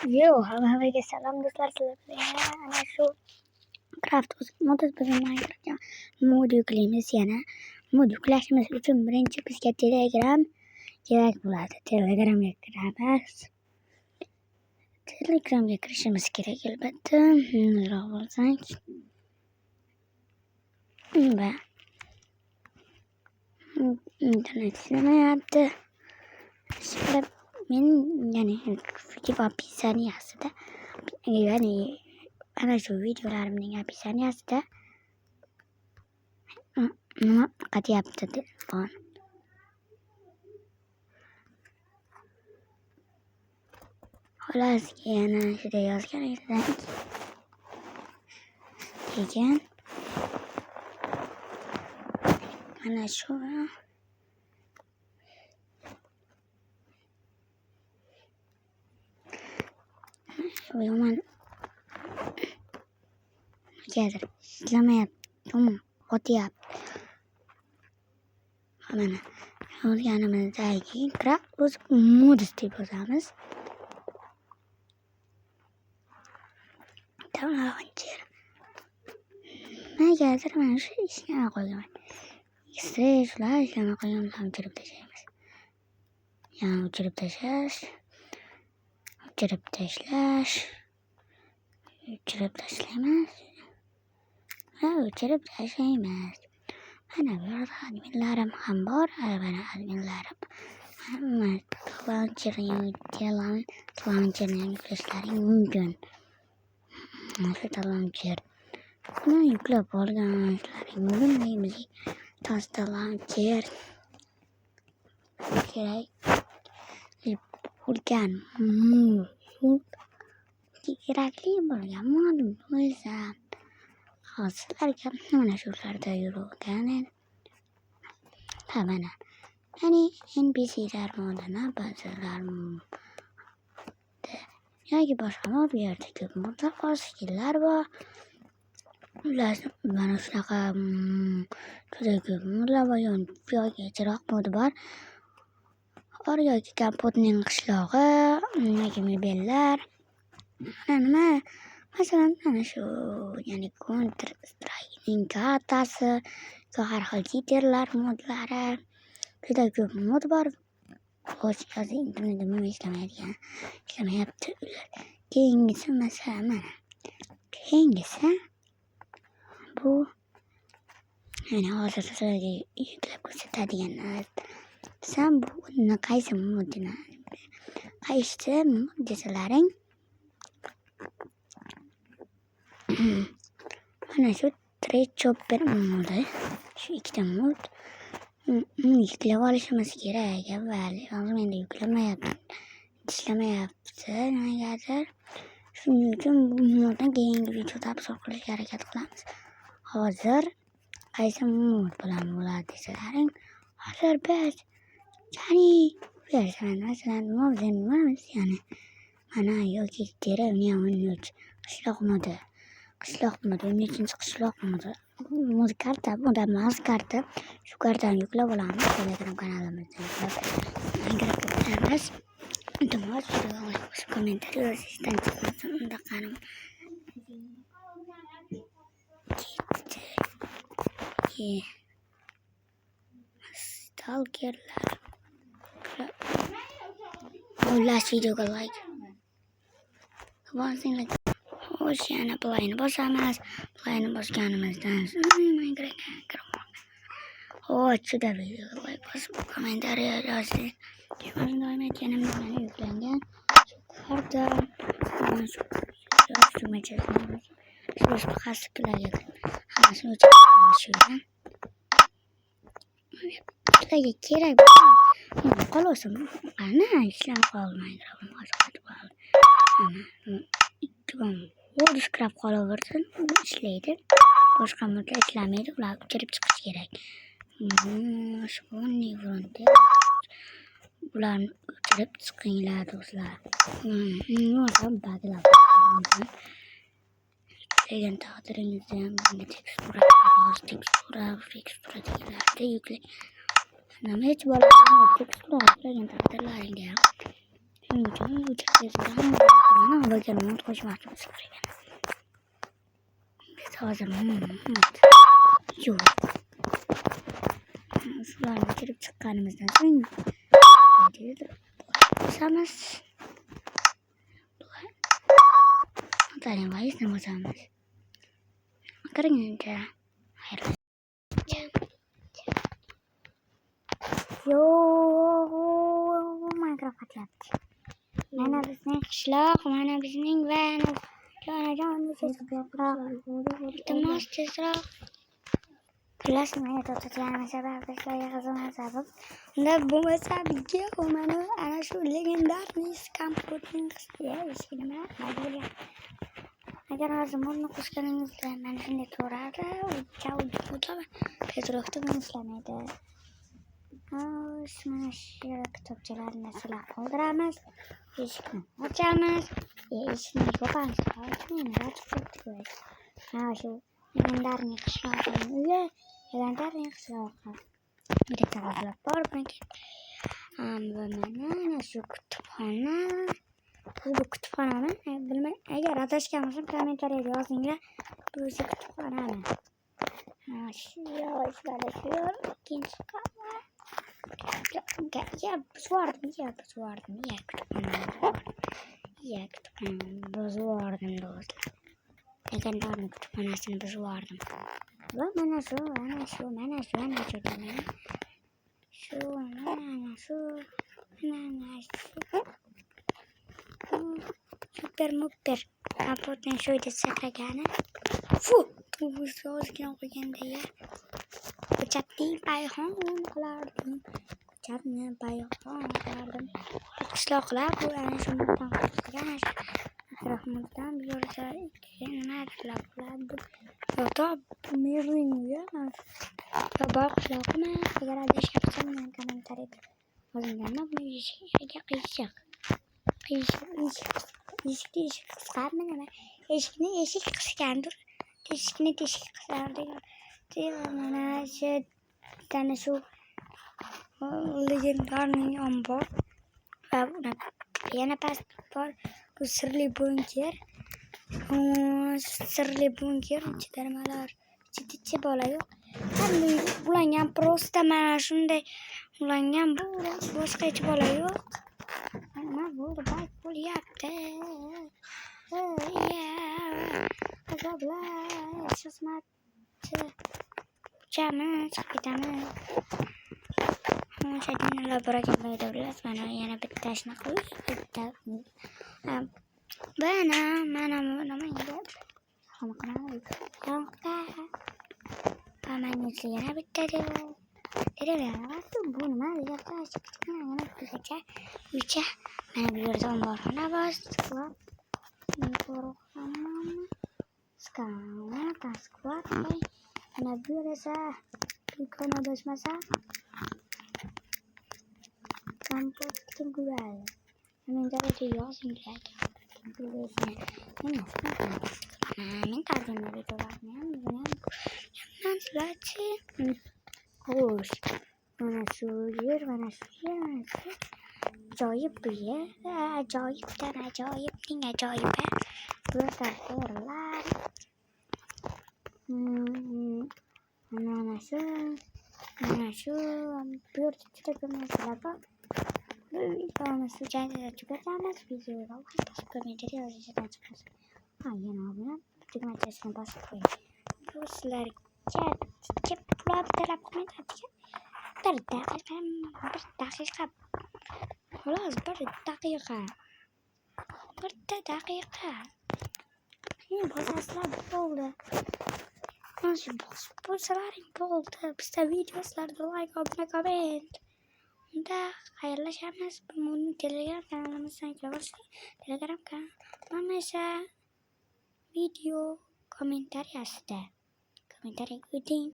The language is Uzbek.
Hammaga salom do'stlar, sizlar bilan ana shu Craft modus bilan Minecraftga mod yuklaymiz. Yana mod yuklashimiz uchun birinchi bizga Telegram kerak bo'ladi. Telegramga kiramiz. Telegramga kirishimiz kerak albatta. Nima bo'lsak va internet ishlamayapti. Men video описаниесida ana shu videolarimning описаниесida nima qilyapti telefon. Xolos, yana shunday yozganingizdan keyin mana shu yomon negadir ishlamayapti, yomon o'tyapti. Mana yozganimizdagi Craft modus deb yozamiz. Tamomlantir. Negadir mana shu ishlamay qo'ygan. Shular ishlamay qo'ygan, o'chirib tashlaymiz. Yana o'chirib tashlash. O'chirib tashlaymiz. O'chirib tashlaymiz. Mana bu yerda adminlarim ham bor. Mana adminlarim. Hamma talonchilarni yuklashlaring mumkin. Shu talonchir. Buni yuklab olganishlaring mumkin. Bizga talonchir kerak bo'lgan kerakli bo'lgan mod bo'lsa sizlarga mana shularda yurgan edi. Mana NPClar modini ba'zilar yoki boshqa mod, bu yerda ko'p modlar bor, skilllar bor. Mana shunaqa juda ko'p modlar bor. Yoki chiroq modi bor. Yoki kompotning qishlog'i, yoki mebellar. Nima? Masalan, mana shu Counter Strike'ning kartasi, har xil gitarlar modlari. Juda ko'p mod bor. Hozir internetim ishlamayapti. Keyingisi masalan bu hozir sizlarga yuklab ko'rsatadigan narsam bu qaysi mod desalaring mana shu Trade Chopper modi. Shu ikkita mod yuklab olishimiz kerak. Hozir menda yuklamayapti, ishlamayapti negadir. Shuning uchun bu moddan keyingi videoda obzor qilishga harakat qilamiz. Hozir qaysi mod bilan bo'ladi desalaring, hozir biz masalan mana yoki Derevnya 13 qishloq modi 13 qishloq modi. Mod karta, bunda mouse karta. Shu kartani yuklab olamiz. Telegram kanalimizda yuklab kiramiz. Iltimos, kommentariy yozishdan chiqmasin. Unda qarim stalkerlar. Last videoga like. Xo'sh, yana playni bosamiz. Playni bosganimizdan juda videoga like bosib, kommentariy yozing. Doim aytganimdek yuklangan shu karta, shu qasqilarga hammasini o'chirib sizlarga kerak qolsin. Qani ishlam qolmaydi. Craft qolaversin, ishlaydi. Boshqa modlar ishlamaydi, ular o'chirib chiqish kerak. Shunday fronti bularni o'chirib chiqinglar do'stlar. Degan taqdiringizda ham tekstura deganlarda yuklang. Nima hech bo'lmasa tekstura degan taqdirlaringga ham shuning uchun o'chirib bo'lgan mod qo'shmoqchimiz bor ekan. Biz hozir yo'q. Shularni bitirib chiqqanimizdan so'ng bosamiz. Tani vayizni bosamiz. Qarangcha. Xayrli. Yo, Minecraft yaptı. Mana bizning qishloq, mana bizning van. Jonajon, iltimos tezroq. Bilasizmi, to'xtatganim sabab qishloqqa xizmat sabab. Unda bo'lmasa bizga mana ana shu legendarniy kompyuterning qisqiga eshigini majburiy. Agar hozir modni qo'shganingizda mana shunday ko'radi, uchavdi Petrokda buni ishlamaydi. Mana shu kitobchalarni sizlar qoldiramiz. Eshikni ochamiz. Eshikni yopamiz. Mana shu legendarniy qishloqning uyi, legendarniy qishloqqa. Bitta qog'ozlar bor bunga. Mana shu kutubxona. Bu kutubxonami? Bilmay, agar adashgan bo'lsam kommentariyada yozinglar. Bu kutubxonami? Shu ikkinchi qavat. Ya buzvordim. Buzvordim do'stlar. Legendarniy kutubxonasini buzvordim. Va mana shu. Super. Kapotning sho'yda sakragani. Fu! Ozgina qo'yganda ya. Ko'chatni bayhon qilardim. Qishloqlar bu ana shu muddan qilgan. Atrofimizdan bir yo'lda nima qiladi? Yo'q, mening uyim. Bor qishloqmi? Agar adashgan bo'lsam, men kommentariyada yozinglar. Bu eshikga qiyshiq. Eshikni qisqarmi nima? Eshikni qisgandir. Teshikni qisardi. Mana shu legendarniy ombor. Va yana past bor. Bu sirli bunker. Ichida nimalar? Ichida bola yo'q. Ulangan prosta mana shunday ulangan bu boshqa hech bola yo'q. Nima bo'ldi? Bayt bo'lyapti. Azoblar, xizmat. Uchamiz, ketamiz. Shaytonlar bor ekan bayda bilasiz. Mana yana bitta shunaqa bitta. Mana yana bitta deb. Bu nima deyapti? Mana bu yerda omborxona bor. Mana bu esa do'kon adashmasa kompyuter guradi. Kommentariyada yozinglar. Men tarjima videolarni xo'sh. Mana shu yer. Ajoyib bu yer. Ajoyibning ajoyibi. Bu yerda xeyrlar. Mana shu bu yerda juda ko'p narsalar bor. Videomiz shu joyda tugatamiz. Videoga kommentariy yozishdan chiqamiz. Yana obuna tugmachasini bosib qo'ying. Bu sizlarga pul talab qilmaydi. Bir daqiqa. Xolos, bir daqiqa. Bitta daqiqa. Bosasizlar bo'ldi. Mana bo'lsalaring bo'ldi. Bizda videolarda like, obuna, komment. Unda xayrlashamiz. Bu Telegram kanalimizdan kiraversin. Telegram kanalim esa video kommentariyasida. Kommentariy qo'ying.